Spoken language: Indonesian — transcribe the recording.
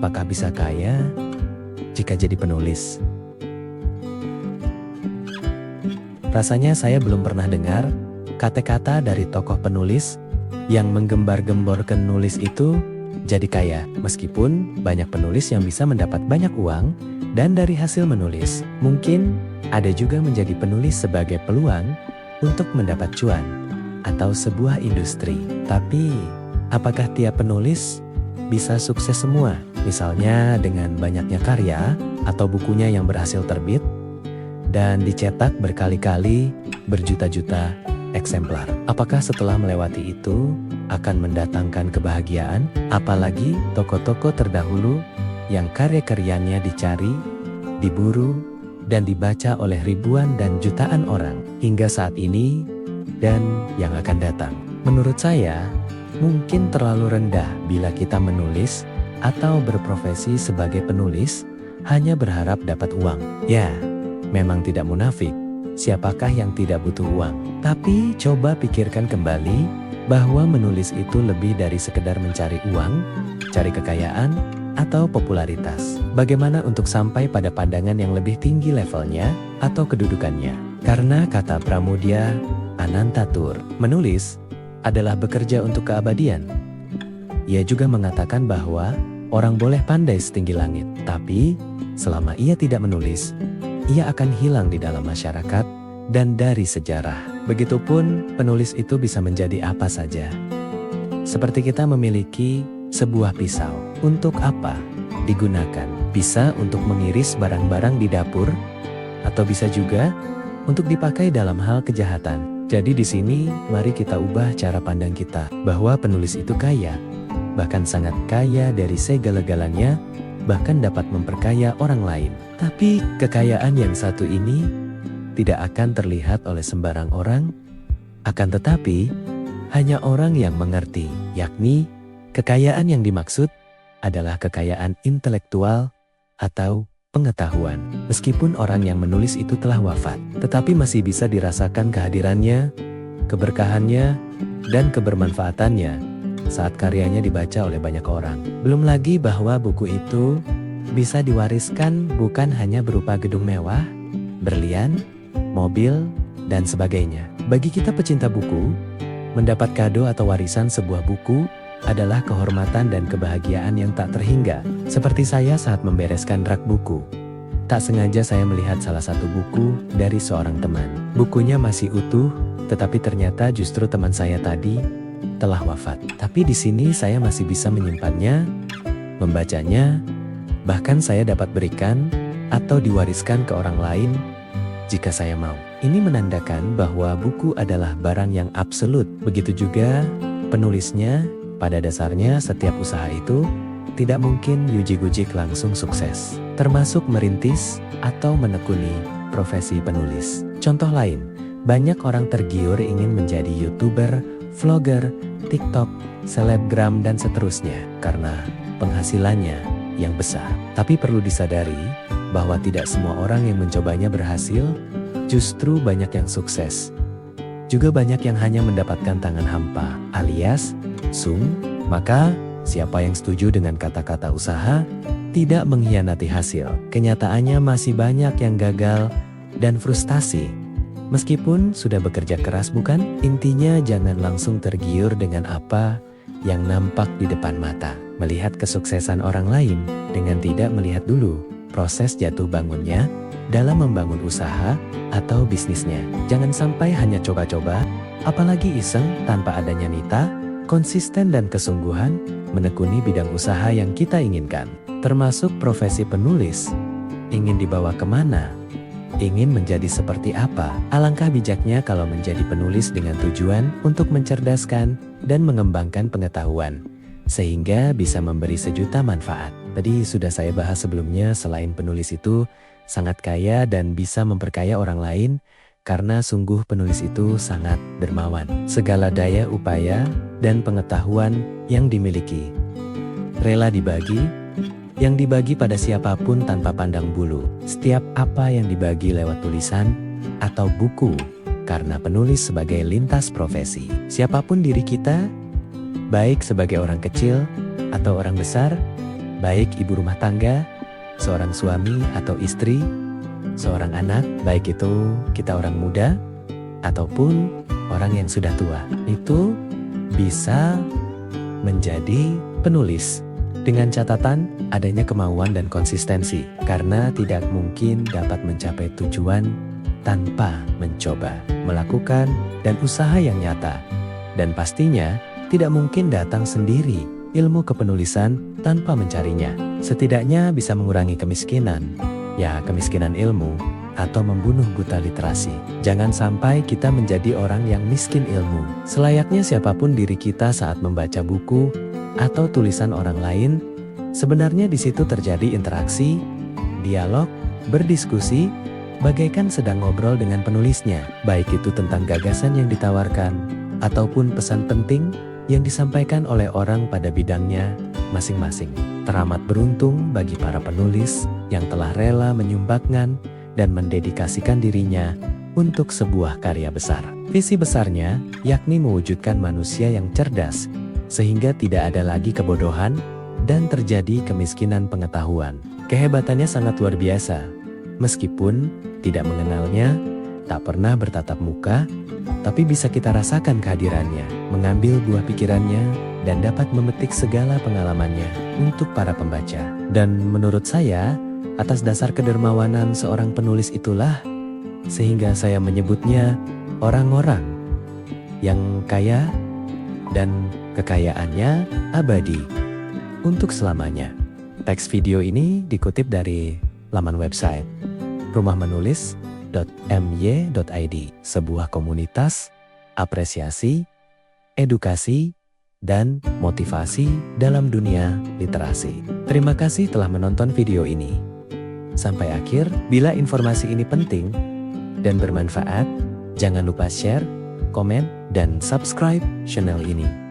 apakah bisa kaya jika jadi penulis? Rasanya saya belum pernah dengar kata-kata dari tokoh penulis yang menggembar-gemborkan nulis itu jadi kaya. Meskipun banyak penulis yang bisa mendapat banyak uang dan dari hasil menulis, mungkin ada juga menjadi penulis sebagai peluang untuk mendapat cuan atau sebuah industri. Tapi apakah tiap penulis bisa sukses semua? Misalnya dengan banyaknya karya atau bukunya yang berhasil terbit dan dicetak berkali-kali berjuta-juta eksemplar. Apakah setelah melewati itu akan mendatangkan kebahagiaan? Apalagi tokoh-tokoh terdahulu yang karya-karyanya dicari, diburu, dan dibaca oleh ribuan dan jutaan orang hingga saat ini dan yang akan datang. Menurut saya, mungkin terlalu rendah bila kita menulis atau berprofesi sebagai penulis hanya berharap dapat uang. Ya, memang tidak munafik, siapakah yang tidak butuh uang? Tapi coba pikirkan kembali bahwa menulis itu lebih dari sekedar mencari uang, cari kekayaan, atau popularitas. Bagaimana untuk sampai pada pandangan yang lebih tinggi levelnya atau kedudukannya? Karena kata Pramudia Anantatur, menulis adalah bekerja untuk keabadian. Ia juga mengatakan bahwa orang boleh pandai setinggi langit, tapi selama ia tidak menulis, ia akan hilang di dalam masyarakat dan dari sejarah. Begitupun penulis itu bisa menjadi apa saja. Seperti kita memiliki sebuah pisau. Untuk apa digunakan? Bisa untuk mengiris barang-barang di dapur, atau bisa juga untuk dipakai dalam hal kejahatan. Jadi di sini mari kita ubah cara pandang kita bahwa penulis itu kaya, bahkan sangat kaya dari segala-galanya, bahkan dapat memperkaya orang lain. Tapi kekayaan yang satu ini tidak akan terlihat oleh sembarang orang, akan tetapi hanya orang yang mengerti, yakni kekayaan yang dimaksud adalah kekayaan intelektual atau pengetahuan. Meskipun orang yang menulis itu telah wafat, tetapi masih bisa dirasakan kehadirannya, keberkahannya, dan kebermanfaatannya saat karyanya dibaca oleh banyak orang. Belum lagi bahwa buku itu bisa diwariskan bukan hanya berupa gedung mewah, berlian, mobil, dan sebagainya. Bagi kita pecinta buku, mendapat kado atau warisan sebuah buku adalah kehormatan dan kebahagiaan yang tak terhingga. Seperti saya saat membereskan rak buku. Tak sengaja saya melihat salah satu buku dari seorang teman. Bukunya masih utuh, tetapi ternyata justru teman saya tadi telah wafat. Tapi di sini saya masih bisa menyimpannya, membacanya, bahkan saya dapat berikan atau diwariskan ke orang lain jika saya mau. Ini menandakan bahwa buku adalah barang yang absolut. Begitu juga penulisnya. Pada dasarnya setiap usaha itu tidak mungkin yujik-yujik langsung sukses, termasuk merintis atau menekuni profesi penulis. Contoh lain, banyak orang tergiur ingin menjadi YouTuber, vlogger, TikTok, selebgram, dan seterusnya karena penghasilannya yang besar. Tapi perlu disadari bahwa tidak semua orang yang mencobanya berhasil, justru banyak yang sukses. Juga banyak yang hanya mendapatkan tangan hampa, alias sung. Maka siapa yang setuju dengan kata-kata usaha tidak mengkhianati hasil. Kenyataannya masih banyak yang gagal dan frustasi. Meskipun sudah bekerja keras, bukan? Intinya jangan langsung tergiur dengan apa yang nampak di depan mata. Melihat kesuksesan orang lain dengan tidak melihat dulu proses jatuh bangunnya dalam membangun usaha atau bisnisnya. Jangan sampai hanya coba-coba, apalagi iseng tanpa adanya nita, konsisten dan kesungguhan menekuni bidang usaha yang kita inginkan. Termasuk profesi penulis. Ingin dibawa kemana? Ingin menjadi seperti apa? Alangkah bijaknya kalau menjadi penulis dengan tujuan untuk mencerdaskan dan mengembangkan pengetahuan, sehingga bisa memberi sejuta manfaat. Tadi sudah saya bahas sebelumnya, selain penulis itu sangat kaya dan bisa memperkaya orang lain, karena sungguh penulis itu sangat dermawan. Segala daya upaya dan pengetahuan yang dimiliki rela dibagi, yang dibagi pada siapapun tanpa pandang bulu. Setiap apa yang dibagi lewat tulisan atau buku, karena penulis sebagai lintas profesi. Siapapun diri kita, baik sebagai orang kecil atau orang besar, baik ibu rumah tangga, seorang suami atau istri, seorang anak, baik itu kita orang muda ataupun orang yang sudah tua, itu bisa menjadi penulis. Dengan catatan adanya kemauan dan konsistensi, karena tidak mungkin dapat mencapai tujuan tanpa mencoba, melakukan, dan usaha yang nyata. Dan pastinya tidak mungkin datang sendiri ilmu kepenulisan tanpa mencarinya. Setidaknya bisa mengurangi kemiskinan, ya kemiskinan ilmu, atau membunuh buta literasi. Jangan sampai kita menjadi orang yang miskin ilmu. Selayaknya siapapun diri kita saat membaca buku atau tulisan orang lain, sebenarnya di situ terjadi interaksi, dialog, berdiskusi, bagaikan sedang ngobrol dengan penulisnya, baik itu tentang gagasan yang ditawarkan, ataupun pesan penting yang disampaikan oleh orang pada bidangnya masing-masing. Teramat beruntung bagi para penulis yang telah rela menyumbangkan dan mendedikasikan dirinya untuk sebuah karya besar. Visi besarnya yakni mewujudkan manusia yang cerdas, sehingga tidak ada lagi kebodohan dan terjadi kemiskinan pengetahuan. Kehebatannya sangat luar biasa. Meskipun tidak mengenalnya, tak pernah bertatap muka, tapi bisa kita rasakan kehadirannya, mengambil buah pikirannya, dan dapat memetik segala pengalamannya untuk para pembaca. Dan menurut saya, atas dasar kedermawanan seorang penulis itulah, sehingga saya menyebutnya orang-orang yang kaya dan kekayaannya abadi untuk selamanya. Teks video ini dikutip dari laman website rumahmenulis.my.id, sebuah komunitas apresiasi, edukasi, dan motivasi dalam dunia literasi. Terima kasih telah menonton video ini sampai akhir. Bila informasi ini penting dan bermanfaat, jangan lupa share, komen, dan subscribe channel ini.